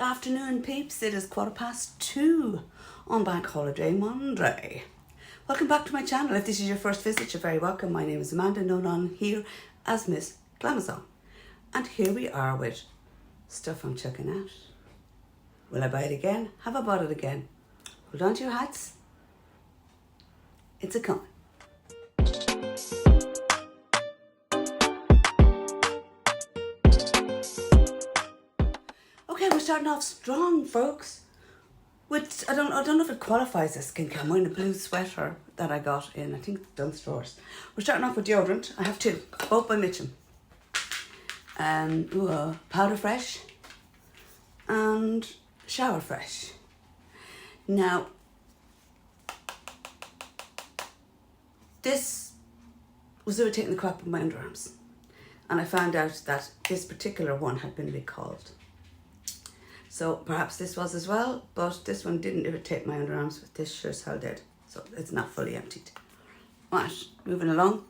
afternoon, peeps. It is 2:15 on Bank Holiday Monday. Welcome back to my channel. If this is your first visit, you're very welcome. My name is Amanda, known on here as Miss Glamazon. And here we are with stuff I'm checking out. Will I buy it again? Have I bought it again? Hold on to your hats. It's a coming. Okay, we're starting off strong, folks. With I don't know if it qualifies as skincare. I'm wearing a blue sweater that I got in, I think, Dunnes Stores. We're starting off with deodorant. I have two, both by Mitchum. Powder Fresh and Shower Fresh. Now, this was irritating the crap of my underarms, and I found out that this particular one had been recalled. So perhaps this was as well, but this one didn't irritate my underarms, but this sure as hell did. So it's not fully emptied. Right, moving along.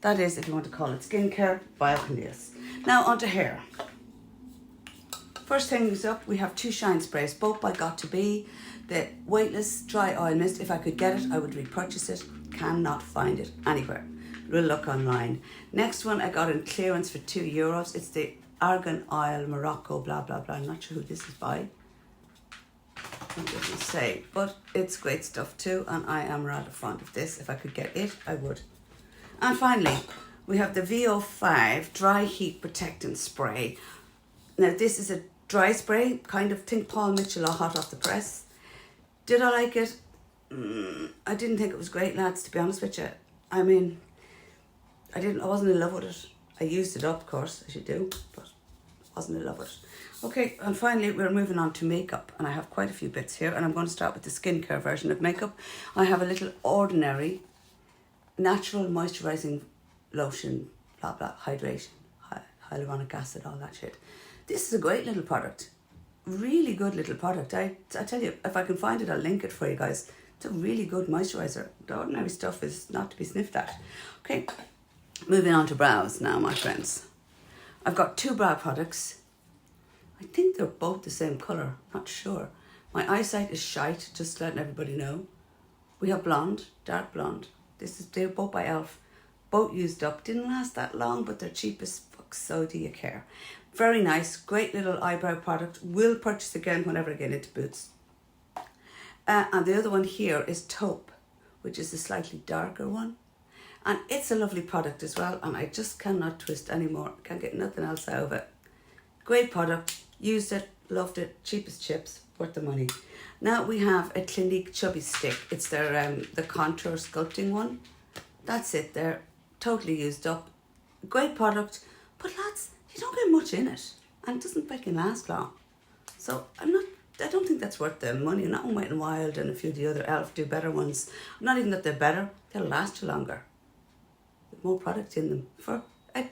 That is, if you want to call it skincare, Biocondias. Now onto hair. First things up, we have two shine sprays, both by Got2b. The weightless dry oil mist. If I could get it, I would repurchase it. Cannot find it anywhere. We'll look online. Next one I got in clearance for €2. It's the Argan Oil Morocco blah blah blah. I'm not sure who this is by. It doesn't say, but it's great stuff too, and I am rather fond of this. If I could get it, I would. And finally, we have the VO5 Dry Heat Protectant Spray. Now this is a dry spray, kind of think Paul Mitchell or hot off the press. Did I like it? I didn't think it was great, lads, to be honest with you. I mean, I wasn't in love with it. I used it up, of course, as you do, but wasn't in love with it. Okay, and finally we're moving on to makeup, and I have quite a few bits here, and I'm going to start with the skincare version of makeup. I have a little Ordinary natural moisturizing lotion, blah blah, hydration, hyaluronic acid, all that shit. This is a great little product, really good little product. I tell you, if I can find it, I'll link it for you guys. It's a really good moisturizer. The Ordinary stuff is not to be sniffed at. Okay. Moving on to brows now, my friends. I've got two brow products. I think they're both the same colour, not sure. My eyesight is shite, just letting everybody know. We have blonde, dark blonde. They're both by e.l.f. Both used up. Didn't last that long, but they're cheap as fuck, so do you care. Very nice, great little eyebrow product. Will purchase again whenever I get into Boots. And the other one here is Taupe, which is a slightly darker one. And it's a lovely product as well, and I just cannot twist anymore. Can't get nothing else out of it. Great product, used it, loved it, cheap as chips, worth the money. Now we have a Clinique Chubby Stick. It's their the contour sculpting one. That's it there, totally used up. Great product, but lads, you don't get much in it, and it doesn't fucking last long. So I don't think that's worth the money. Not on Wet n Wild and a few of the other e.l.f. do better ones. Not even that they're better, they'll last you longer. More product in them for a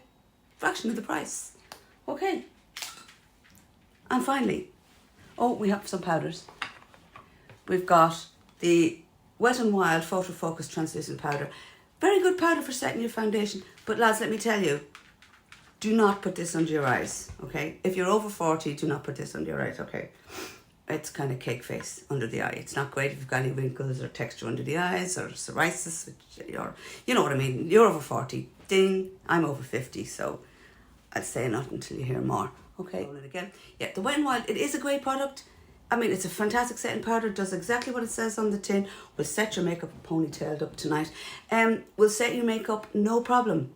fraction of the price. Okay. And finally, we have some powders. We've got the Wet n Wild Photo Focus Translucent Powder. Very good powder for setting your foundation. But lads, let me tell you, do not put this under your eyes, okay? If you're over 40, do not put this under your eyes, okay? It's kind of cake face under the eye. It's not great if you've got any wrinkles or texture under the eyes or psoriasis, or you know what I mean. You're over 40. Ding. I'm over 50, so I'll say nothing until you hear more. Okay. Roll it again. Yeah, the Wet n Wild, it is a great product. I mean, it's a fantastic setting powder. It does exactly what it says on the tin. Will set your makeup ponytailed up tonight. Will set your makeup, no problem.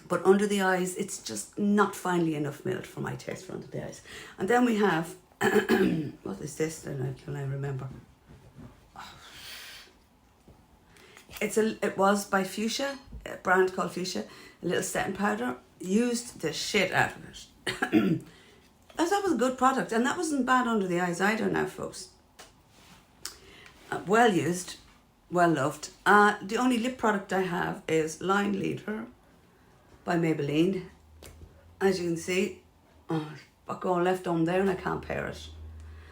But under the eyes, it's just not finely enough milled for my taste for under the eyes. And then we have what is this? Can I remember? It was by Fuchsia, a brand called Fuchsia, a little setting powder. Used the shit out of it. That was a good product, and that wasn't bad under the eyes either now, folks. Well used, well loved. The only lip product I have is Line Leader by Maybelline. As you can see, I've got left on there and I can't pair it.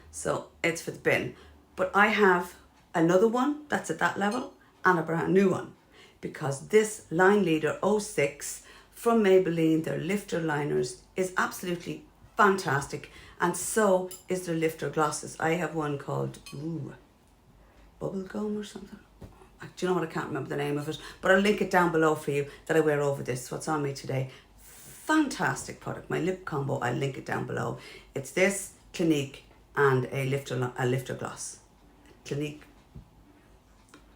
So it's for the bin. But I have another one that's at that level and a brand new one. Because this Line Leader 06 from Maybelline, their lifter liners, is absolutely fantastic. And so is their lifter glosses. I have one called Bubblegum or something. Do you know what? I can't remember the name of it, but I'll link it down below for you that I wear over this. What's on me today. Fantastic product. My lip combo, I'll link it down below. It's this, Clinique, and a lifter gloss. Clinique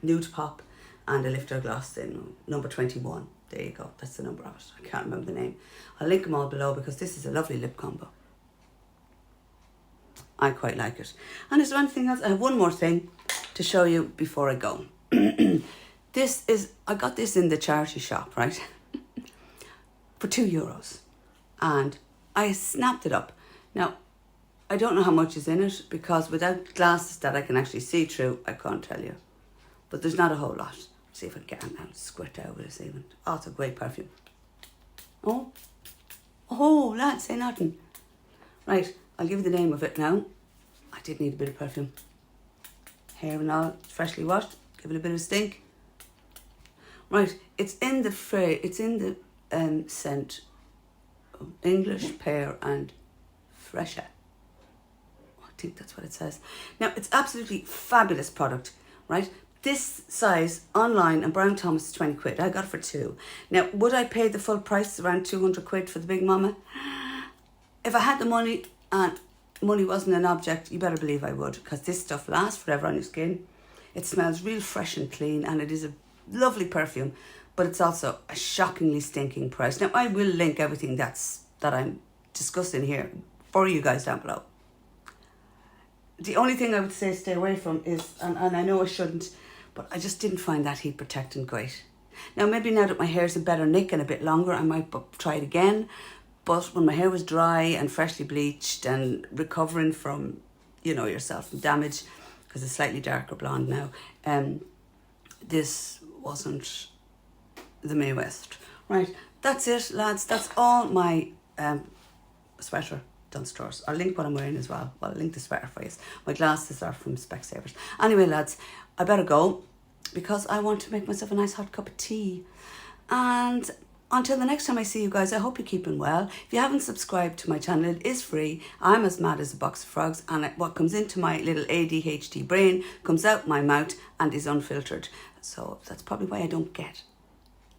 Nude Pop and a lifter gloss in number 21. There you go. That's the number of it. I can't remember the name. I'll link them all below because this is a lovely lip combo. I quite like it. And is there anything else? I have one more thing to show you before I go. I got this in the charity shop, right? For €2. And I snapped it up. Now, I don't know how much is in it because without glasses that I can actually see through, I can't tell you. But there's not a whole lot. See if I can now squirt out with this even. Oh, it's a great perfume. Oh, lads, say nothing. Right, I'll give you the name of it now. I did need a bit of perfume. Hair and all, freshly washed. Give it a bit of stink. Right, it's in the scent English Pear and Fresher. I think that's what it says. Now, it's absolutely fabulous product, right? This size online and Brown Thomas is 20 quid. I got it for 2. Now, would I pay the full price, around 200 quid for the Big Mama? If I had the money and money wasn't an object, you better believe I would, because this stuff lasts forever on your skin. It smells real fresh and clean, and it is a lovely perfume, but it's also a shockingly stinking price. Now, I will link everything that I'm discussing here for you guys down below. The only thing I would say stay away from is, and I know I shouldn't, but I just didn't find that heat protectant great. Now, maybe now that my hair's a better nick and a bit longer, I might try it again. But when my hair was dry and freshly bleached and recovering from, yourself from damage, because it's slightly darker blonde now, this wasn't the Mae West. Right, that's it, lads. That's all my sweater done stores. I'll link what I'm wearing as well. I'll link the sweater for you. My glasses are from Specsavers. Anyway, lads, I better go because I want to make myself a nice hot cup of tea. And until the next time I see you guys, I hope you're keeping well. If you haven't subscribed to my channel, it is free. I'm as mad as a box of frogs, and what comes into my little ADHD brain comes out my mouth and is unfiltered. So that's probably why I don't get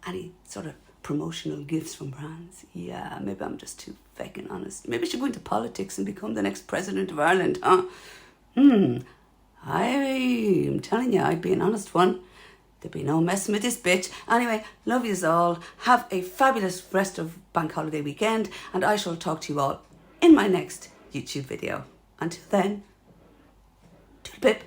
any sort of promotional gifts from brands. Yeah, maybe I'm just too fucking honest. Maybe I should go into politics and become the next president of Ireland, huh? I'm telling you, I'd be an honest one. There'd be no messing with this bitch. Anyway, love yous all. Have a fabulous rest of bank holiday weekend, and I shall talk to you all in my next YouTube video. Until then, toodle pip.